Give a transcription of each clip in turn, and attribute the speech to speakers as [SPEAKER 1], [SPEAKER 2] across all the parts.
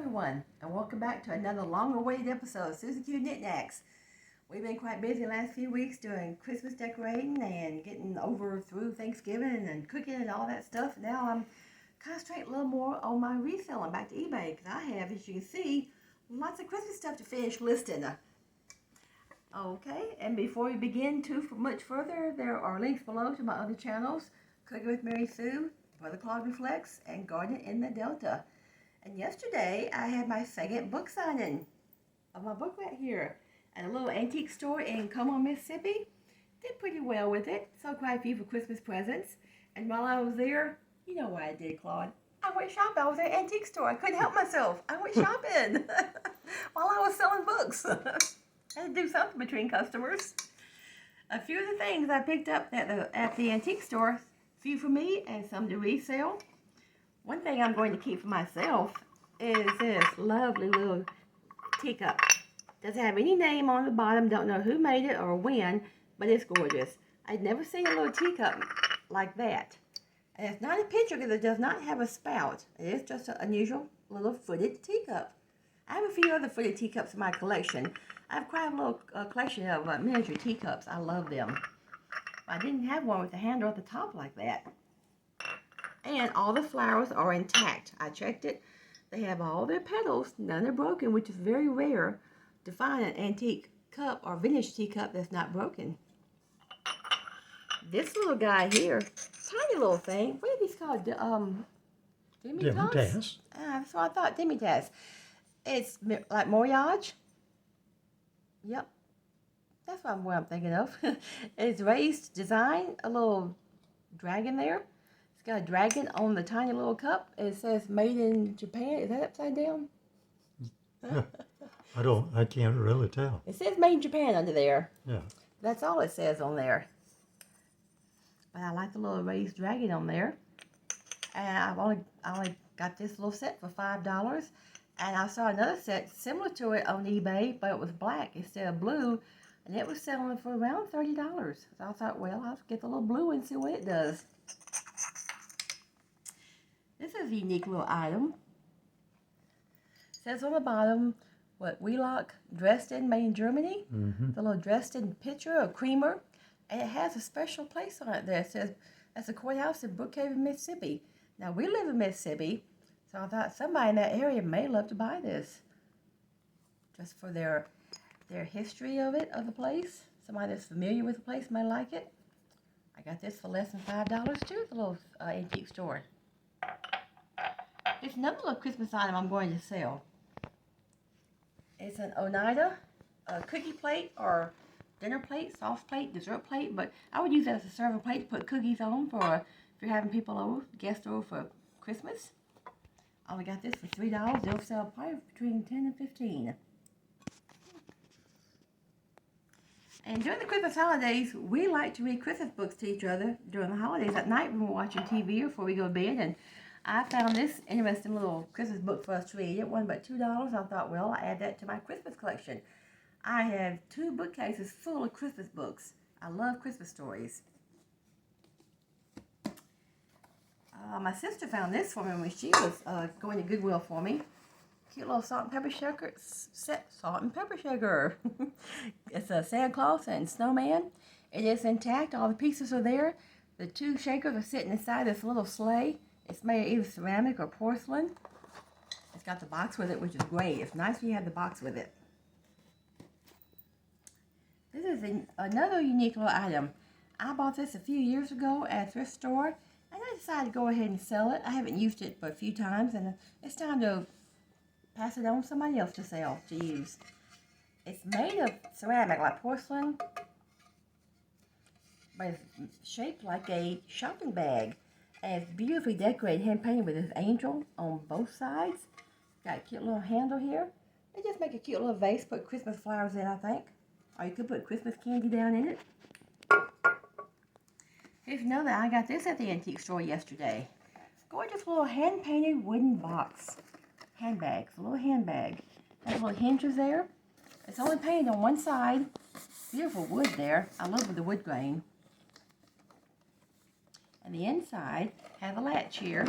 [SPEAKER 1] everyone, and welcome back to another long-awaited episode of Susie Q Knickknacks. We've been quite busy the last few weeks doing Christmas decorating and getting over through Thanksgiving and cooking and all that stuff. Now I'm concentrating a little more on my reselling back to eBay because I have, as you can see, lots of Christmas stuff to finish listing. Okay, and before we begin too much further, there are links below to my other channels, Cooking with MARYSUE, Where the Cloud Reflects, and Garden in the Delta. And yesterday, I had my second book signing of my book right here at a little antique store in Como, Mississippi. Did pretty well with it. Sold quite a few for Christmas presents. And while I was there, you know what I did, Claude? I went shopping. I was at an antique store. I couldn't help myself. I went shopping while I was selling books. I had to do something between customers. A few of the things I picked up at the antique store, a few for me and some to resell. One thing I'm going to keep for myself is this lovely little teacup. Doesn't have any name on the bottom, don't know who made it or when, but it's gorgeous. I'd never seen a little teacup like that. And it's not a picture because it does not have a spout. It is just an unusual little footed teacup. I have a few other footed teacups in my collection. I have quite a little collection of miniature teacups. I love them. I didn't have one with the handle at the top like that. And all the flowers are intact. I checked it. They have all their petals. None are broken, which is very rare to find an antique cup or vintage teacup that's not broken. This little guy here, tiny little thing. What are these called?
[SPEAKER 2] Demi-tasse.
[SPEAKER 1] That's what I thought. Demi-tasse. It's like Moriage. Yep. That's what I'm thinking of. It's raised design. A little dragon there. Got a dragon on the tiny little cup. It says made in Japan. Is that upside down?
[SPEAKER 2] I can't really tell.
[SPEAKER 1] It says made in Japan under there.
[SPEAKER 2] Yeah.
[SPEAKER 1] That's all it says on there. But I like the little raised dragon on there. And I only got this little set for $5. And I saw another set similar to it on eBay, but it was black instead of blue. And it was selling for around $30. So I thought, well, I'll get the little blue and see what it does. This is a unique little item. It says on the bottom, what, Wheelock Dresden, made in Germany. The little Dresden pitcher or creamer. And it has a special place on it there. It says, that's the courthouse in Brookhaven, Mississippi. Now, we live in Mississippi, so I thought somebody in that area may love to buy this. Just for their history of it, of the place. Somebody that's familiar with the place may like it. I got this for less than $5 too at the little antique store. It's another little Christmas item I'm going to sell. It's an Oneida cookie plate or dinner plate, soft plate, dessert plate, but I would use that as a serving plate to put cookies on for if you're having people over, guests over for Christmas. I only got this for $3. They'll sell probably between 10 and 15. And during the Christmas holidays, we like to read Christmas books to each other during the holidays at night when we're watching TV or before we go to bed. And I found this interesting little Christmas book for us to read. It wasn't but $2. I thought, well, I'll add that to my Christmas collection. I have 2 bookcases full of Christmas books. I love Christmas stories. My sister found this for me when she was going to Goodwill for me. Cute little salt and pepper shaker. Salt and pepper shaker. It's a Santa Claus and snowman. It is intact. All the pieces are there. The 2 shakers are sitting inside this little sleigh. It's made of either ceramic or porcelain. It's got the box with it, which is great. It's nice when you have the box with it. This is another unique little item. I bought this a few years ago at a thrift store, and I decided to go ahead and sell it. I haven't used it but a few times, and it's time to pass it on to somebody else to sell, to use. It's made of ceramic, like porcelain, but it's shaped like a shopping bag. And it's beautifully decorated, hand-painted with this angel on both sides. Got a cute little handle here. It just make a cute little vase, put Christmas flowers in, I think. Or you could put Christmas candy down in it. If you know that, I got this at the antique store yesterday. Gorgeous little hand-painted wooden box. Handbag. It's a little handbag. Has little hinges there. It's only painted on one side. Beautiful wood there. I love the wood grain. And the inside has a latch here.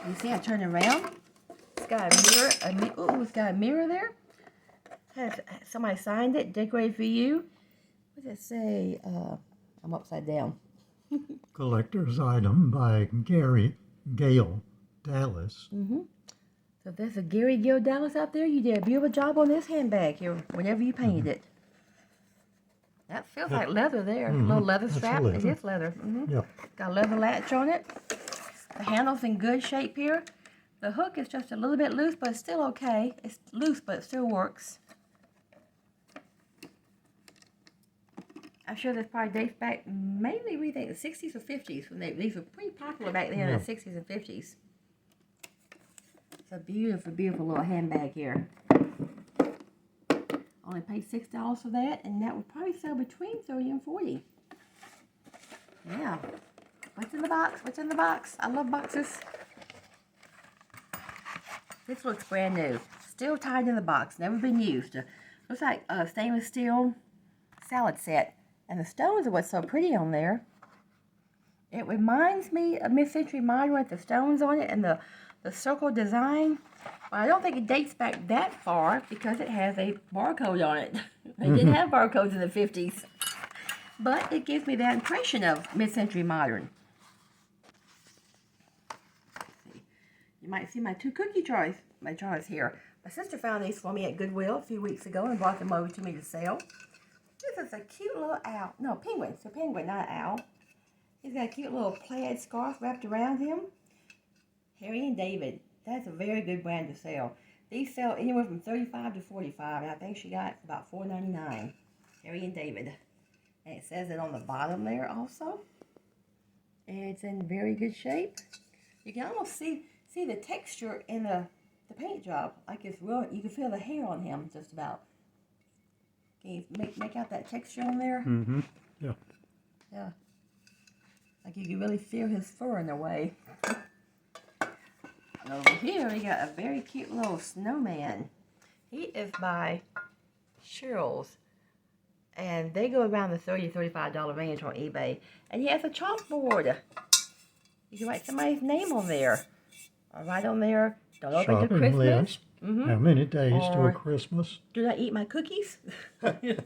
[SPEAKER 1] You see I turn around? It's got a mirror. Ooh, it's got a mirror there. Has somebody signed it? Decorate for you. What does it say? I'm upside down.
[SPEAKER 2] Collector's item by Gail Dallas.
[SPEAKER 1] So if there's a Gary Gill Dallas out there, you did a beautiful job on this handbag here whenever you painted it. That feels like leather there. Little leather strap. It is leather.
[SPEAKER 2] Yep.
[SPEAKER 1] Got a leather latch on it. The handle's in good shape here. The hook is just a little bit loose, but it's still okay. It's loose, but it still works. I'm sure this probably dates back mainly, we think, the 60s or 50s. When these were pretty popular back then in the 60s and 50s. It's a beautiful, beautiful little handbag here. Only paid $6 for that, and that would probably sell between $30 and $40. Yeah. What's in the box? What's in the box? I love boxes. This looks brand new. Still tied in the box. Never been used. Looks like a stainless steel salad set. And the stones are what's so pretty on there. It reminds me of mid-century modern with the stones on it and the circle design. But I don't think it dates back that far because it has a barcode on it. They didn't have barcodes in the 50s. But it gives me that impression of mid-century modern. You might see my two cookie jars, here. My sister found these for me at Goodwill a few weeks ago and brought them over to me to sell. This is a cute little owl. No, penguin. It's a penguin, not an owl. He's got a cute little plaid scarf wrapped around him. Harry and David. That's a very good brand to sell. These sell anywhere from $35 to $45, and I think she got about $4.99. Harry and David. And it says it on the bottom there also. And it's in very good shape. You can almost see the texture in the paint job. Like it's real. You can feel the hair on him just about. Can you make out that texture on there?
[SPEAKER 2] Yeah.
[SPEAKER 1] Yeah. Like you can really feel his fur in a way. And over here we got a very cute little snowman. He is by Cheryl's. And they go around the $30 to $35 range on eBay. And he has a chalkboard. You can write somebody's name on there. Or write on there, don't open to Christmas.
[SPEAKER 2] List. How many days to a Christmas?
[SPEAKER 1] Do I eat my cookies? And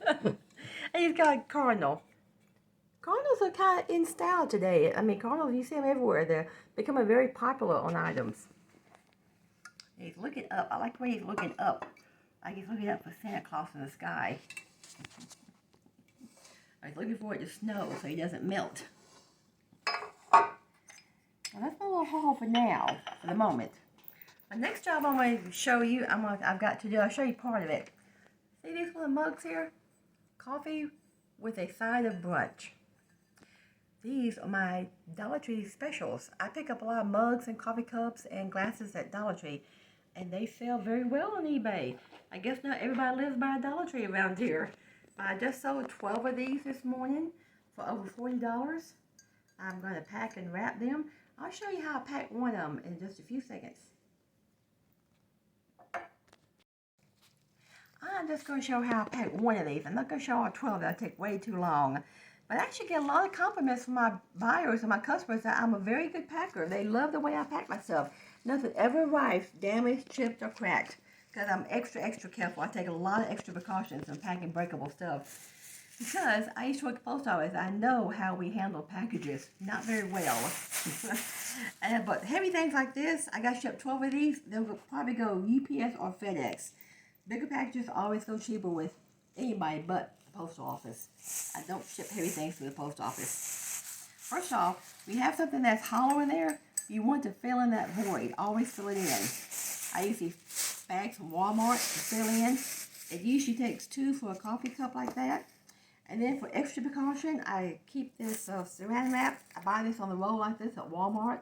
[SPEAKER 1] he's got a cardinal. Cardinals are kind of in style today. I mean, cardinals, you see them everywhere. They're becoming very popular on items. He's looking up. I like the way he's looking up. Like he's looking up for Santa Claus in the sky. He's looking for it to snow so he doesn't melt. Well, that's my little haul for now, for the moment. The next job I'm going to show you, I'll show you part of it. See these little mugs here? Coffee with a side of brunch. These are my Dollar Tree specials. I pick up a lot of mugs and coffee cups and glasses at Dollar Tree, and they sell very well on eBay. I guess not everybody lives by a Dollar Tree around here. But I just sold 12 of these this morning for over $40. I'm going to pack and wrap them. I'll show you how I pack one of them in just a few seconds. I'm just going to show how I pack one of these. I'm not going to show all 12. That'll take way too long. But I actually get a lot of compliments from my buyers and my customers that I'm a very good packer. They love the way I pack myself. Nothing ever arrives damaged, chipped, or cracked. Because I'm extra, extra careful. I take a lot of extra precautions in packing breakable stuff. Because I used to work at the post office. I know how we handle packages. Not very well. But heavy things like this, I got shipped 12 of these. They'll probably go UPS or FedEx. Bigger packages always go cheaper with anybody but the postal office. I don't ship heavy things to the post office. First off, we have something that's hollow in there. You want to fill in that void. Always fill it in. I use these bags from Walmart to fill in. It usually takes 2 for a coffee cup like that. And then for extra precaution, I keep this saran wrap. I buy this on the roll like this at Walmart.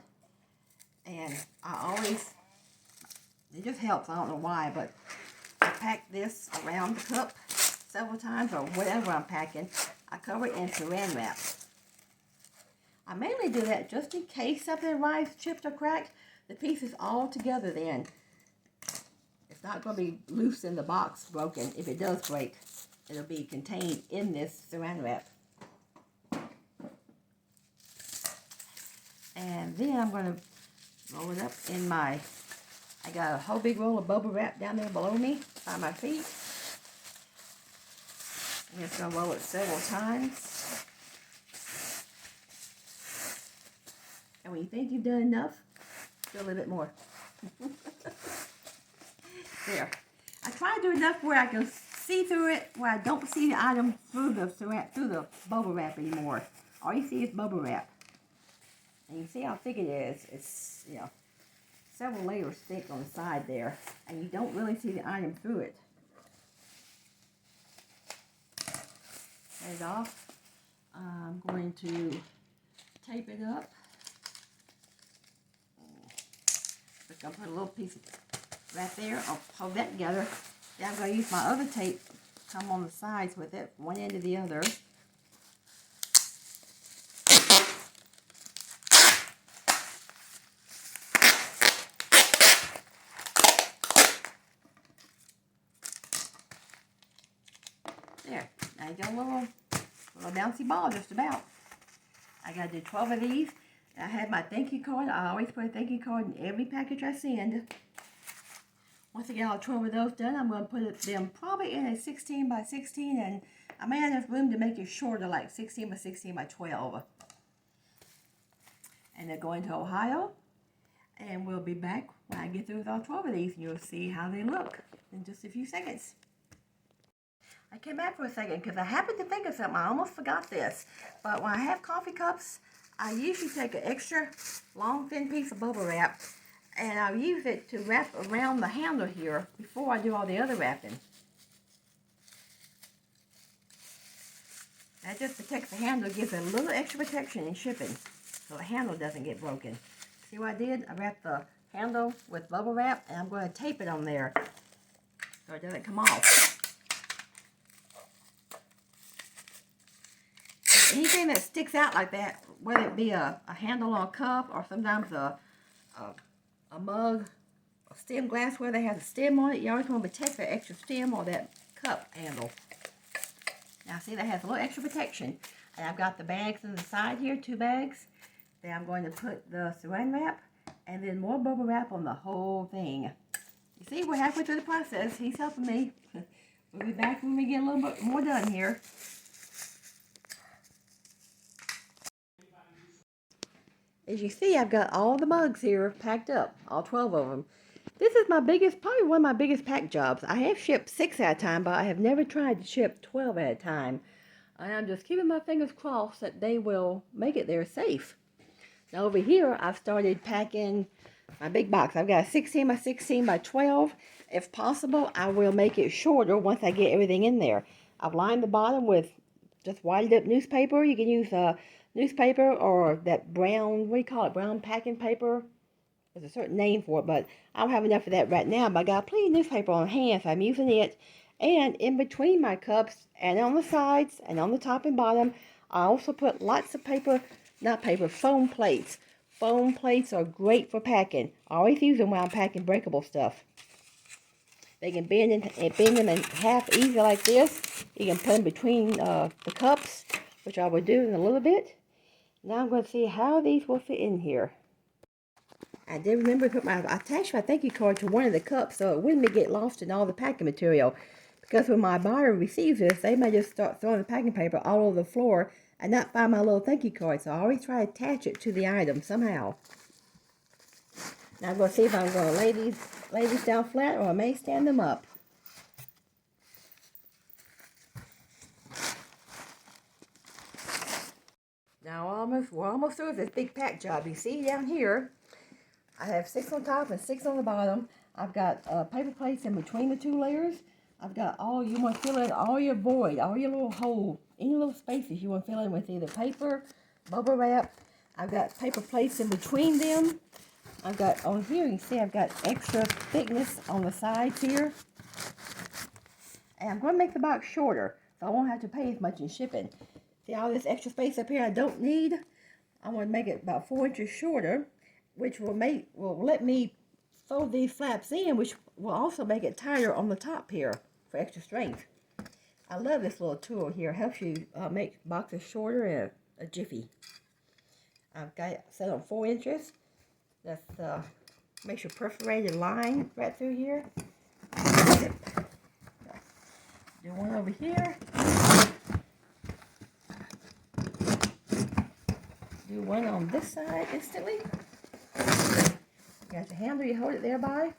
[SPEAKER 1] And I always, it just helps. I don't know why, but I pack this around the cup several times or whatever I'm packing. I cover it in saran wrap. I mainly do that just in case something arrives chipped or cracked. The piece is all together then. It's not going to be loose in the box, broken. If it does break, it'll be contained in this saran wrap. And then I'm going to Roll it up in my, I got a whole big roll of bubble wrap down there below me by my feet. I'm just going to roll it several times. And when you think you've done enough, do a little bit more. There. I try to do enough where I can see through it, where I don't see the item through the bubble wrap anymore. All you see is bubble wrap. And you see how thick it is. It's, you know, several layers thick on the side there. And you don't really see the item through it. Take it off. I'm going to tape it up. Just gonna put a little piece of right there. I'll hold that together. Then I'm going to use my other tape, come on the sides with it, one end to the other. There. Now you got a little bouncy ball just about. I got to do 12 of these. I have my thank you card. I always put a thank you card in every package I send. Once I get all 12 of those done, I'm going to put them probably in a 16 by 16, and I may have enough room to make it shorter, like 16 by 16 by 12. And they're going to Ohio, and we'll be back when I get through with all 12 of these, and you'll see how they look in just a few seconds. I came back for a second because I happened to think of something. I almost forgot this, but when I have coffee cups, I usually take an extra long, thin piece of bubble wrap, and I'll use it to wrap around the handle here before I do all the other wrapping. That just protects the handle, gives it a little extra protection in shipping, so the handle doesn't get broken. See what I did? I wrapped the handle with bubble wrap, and I'm going to tape it on there so it doesn't come off. Anything that sticks out like that, whether it be a handle on a cup or sometimes a mug, a stem glassware that has a stem on it, you always want to protect that extra stem or that cup handle. Now see, that has a little extra protection. And I've got the bags on the side here, 2 bags. Then I'm going to put the saran wrap and then more bubble wrap on the whole thing. You see, we're halfway through the process. He's helping me. We'll be back when we get a little bit more done here. As you see, I've got all the mugs here packed up, all 12 of them. This is my biggest, probably one of my biggest pack jobs. I have shipped 6 at a time, but I have never tried to ship 12 at a time. And I'm just keeping my fingers crossed that they will make it there safe. Now over here, I've started packing my big box. I've got a 16 by 16 by 12. If possible, I will make it shorter once I get everything in there. I've lined the bottom with just whited up newspaper. You can use newspaper or that brown, what do you call it, brown packing paper. There's a certain name for it, but I don't have enough of that right now, but I got plenty of newspaper on hand, so I'm using it. And in between my cups, and on the sides, and on the top and bottom, I also put lots of paper, not paper, foam plates. Foam plates are great for packing. I always use them when I'm packing breakable stuff. They can bend them in half easy like this. You can put them between the cups, which I will do in a little bit. Now I'm going to see how these will fit in here. I did remember to I attached my thank you card to one of the cups so it wouldn't get lost in all the packing material. Because when my buyer receives this, they may just start throwing the packing paper all over the floor and not find my little thank you card. So I always try to attach it to the item somehow. Now I'm going to see if I'm going to lay these down flat, or I may stand them up. Now we're almost through with this big pack job. You see down here, I have 6 on top and 6 on the bottom. I've got paper plates in between the 2 layers. I've got you want to fill in all your void, all your little holes, any little spaces you want to fill in with either paper, bubble wrap. I've got paper plates in between them. I've got, on here you see I've got extra thickness on the sides here. And I'm going to make the box shorter, so I won't have to pay as much in shipping. See all this extra space up here I don't need? I want to make it about 4 inches shorter, which will let me fold these flaps in, which will also make it tighter on the top here for extra strength. I love this little tool here. It helps you make boxes shorter in a jiffy. I've got it set on 4 inches. That's makes your perforated line right through here. Do one over here. Do one on this side instantly. You got your handle, you hold it there by.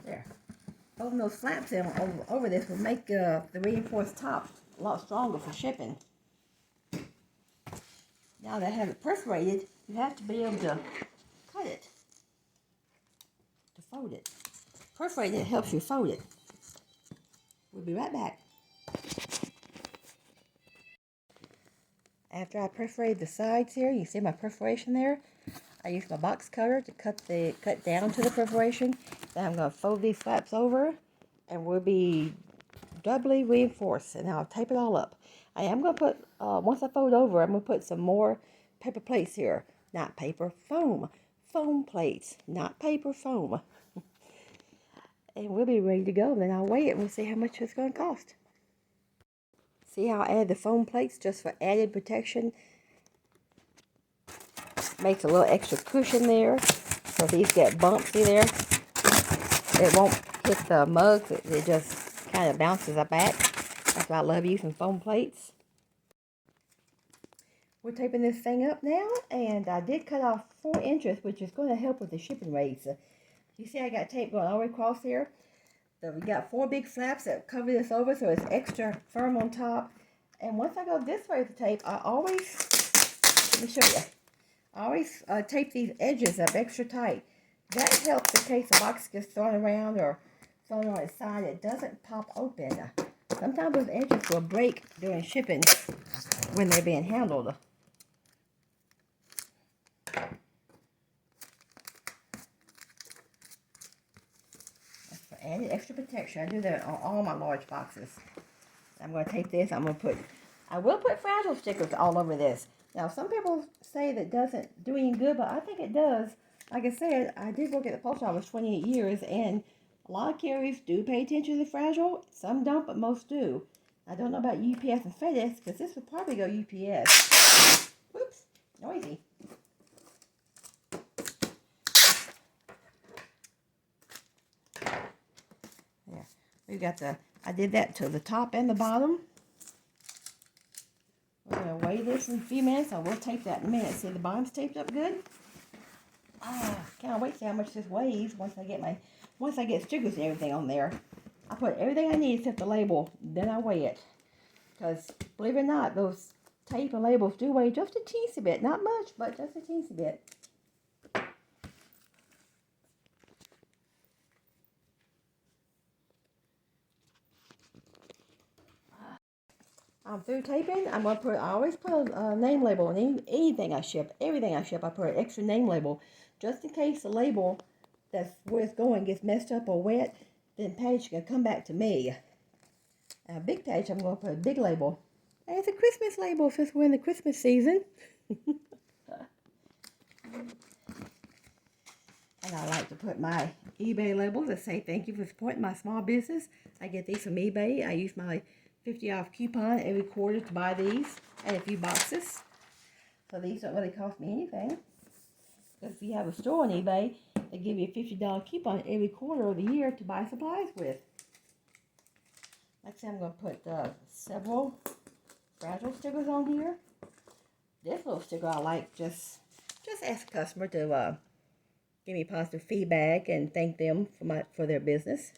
[SPEAKER 1] There. Holding those flaps in over this will make the reinforced top a lot stronger for shipping. Now that I have it perforated, you have to be able to cut it, to fold it. Perforating it helps you fold it. We'll be right back. After I perforated the sides here, you see my perforation there? I used my box cutter to cut down to the perforation. Then I'm going to fold these flaps over and we'll be doubly reinforced, and I'll tape it all up. I am going to put, once I fold over, I'm going to put some more paper plates here. Not paper, foam. Foam plates, not paper, foam. And we'll be ready to go. Then I'll weigh it and we'll see how much it's going to cost. See how I added the foam plates just for added protection? Makes a little extra cushion there. So if these get bumpy there, it won't hit the mugs. It just kind of bounces back. That's why I love using foam plates. We're taping this thing up now, and I did cut off 4 inches, which is going to help with the shipping rates. You see I got tape going all the way across here. So we got 4 big flaps that cover this over so it's extra firm on top. And once I go this way with the tape, I always, let me show you, I always tape these edges up extra tight. That helps in case the box gets thrown around or thrown on its side. It doesn't pop open. Sometimes those edges will break during shipping when they're being handled. Added extra protection. I do that on all my large boxes. I'm going to take this. I will put fragile stickers all over this. Now, some people say that doesn't do any good, but I think it does. Like I said, I did work at the post office 28 years, and a lot of carriers do pay attention to the fragile. Some don't, but most do. I don't know about UPS and FedEx, because this would probably go UPS. Whoops, noisy. We've got I did that to the top and the bottom. We're going to weigh this in a few minutes. I will tape that in a minute. See, the bottom's taped up good. Can't wait to see how much this weighs once I get stickers and everything on there. I put everything I need except the label, then I weigh it. Because, believe it or not, those tape and labels do weigh just a teensy bit. Not much, but just a teensy bit. I'm through taping. I always put a name label on anything I ship. Everything I ship, I put an extra name label. Just in case the label that's where it's going gets messed up or wet, then page can come back to me. A big page, I'm going to put a big label. And it's a Christmas label since we're in the Christmas season. And I like to put my eBay labels that say thank you for supporting my small business. I get these from eBay. I use my 50 off coupon every quarter to buy these and a few boxes. So these don't really cost me anything. Because if you have a store on eBay, they give you a $50 coupon every quarter of the year to buy supplies with. Like I said, I'm going to put several fragile stickers on here. This little sticker I like, just ask the customer to give me positive feedback and thank them for their business.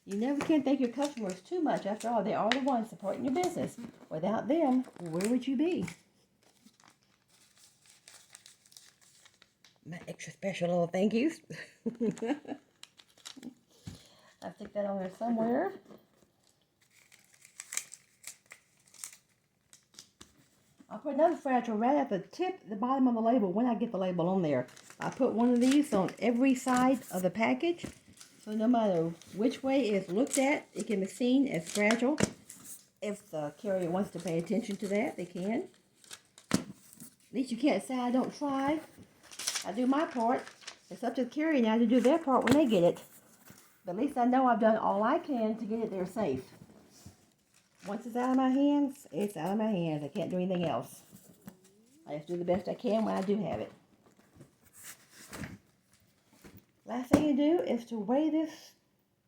[SPEAKER 1] You never can thank your customers too much. After all, they are the ones supporting your business. Without them, where would you be? My extra special little thank yous. I stick that on there somewhere. I'll put another fragile right at the bottom of the label when I get the label on there. I put one of these on every side of the package. So no matter which way it's looked at, it can be seen as fragile. If the carrier wants to pay attention to that, they can. At least you can't say I don't try. I do my part. It's up to the carrier now to do their part when they get it. But at least I know I've done all I can to get it there safe. Once it's out of my hands, it's out of my hands. I can't do anything else. I just do the best I can when I do have it. Last thing to do is to weigh this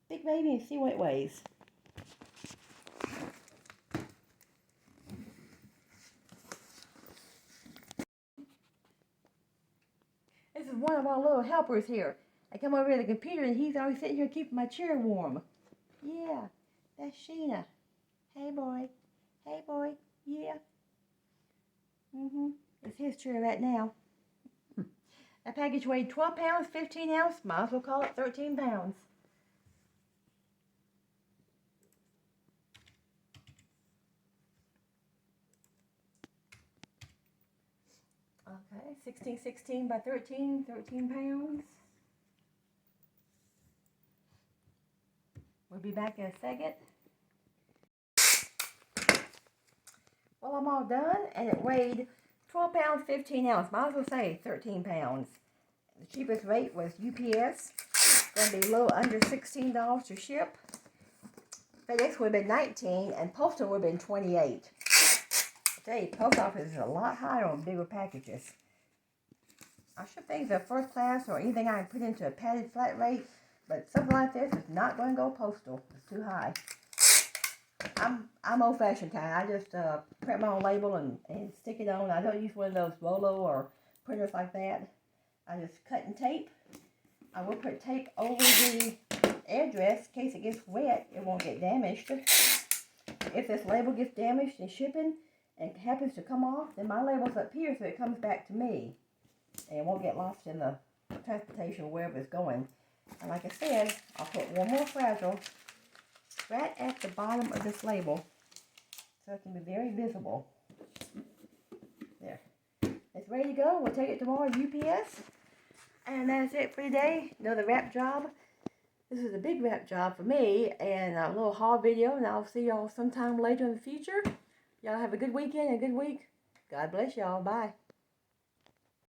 [SPEAKER 1] big baby and see what it weighs. This is one of our little helpers here. I come over to the computer and he's always sitting here keeping my chair warm. Yeah, that's Sheena. Hey boy. Hey boy. Yeah. It's his chair right now. That package weighed 12 pounds, 15 ounce. Might as well call it 13 pounds. Okay, 16 by 13 pounds. We'll be back in a second. Well, I'm all done, and it weighed 12 pounds, 15 ounce. Might as well say 13 pounds. The cheapest rate was UPS. Going to be a little under $16 to ship. FedEx would have been $19, and Postal would have been $28. I tell you, Post Office is a lot higher on bigger packages. I ship things in first class or anything I can put into a padded flat rate, but something like this is not going to go postal. It's too high. I'm old-fashioned kind. I just print my own label and stick it on. I don't use one of those Rolo or printers like that. I just cut and tape. I will put tape over the address in case it gets wet. It won't get damaged. If this label gets damaged in shipping and it happens to come off, then my label's up here so it comes back to me. And it won't get lost in the transportation or wherever it's going. And like I said, I'll put one more fragile right at the bottom of this label so it can be very visible. There. It's ready to go. We'll take it tomorrow to UPS. And that's it for today. Another wrap job. This is a big wrap job for me and a little haul video, and I'll see y'all sometime later in the future. Y'all have a good weekend and a good week. God bless y'all. Bye.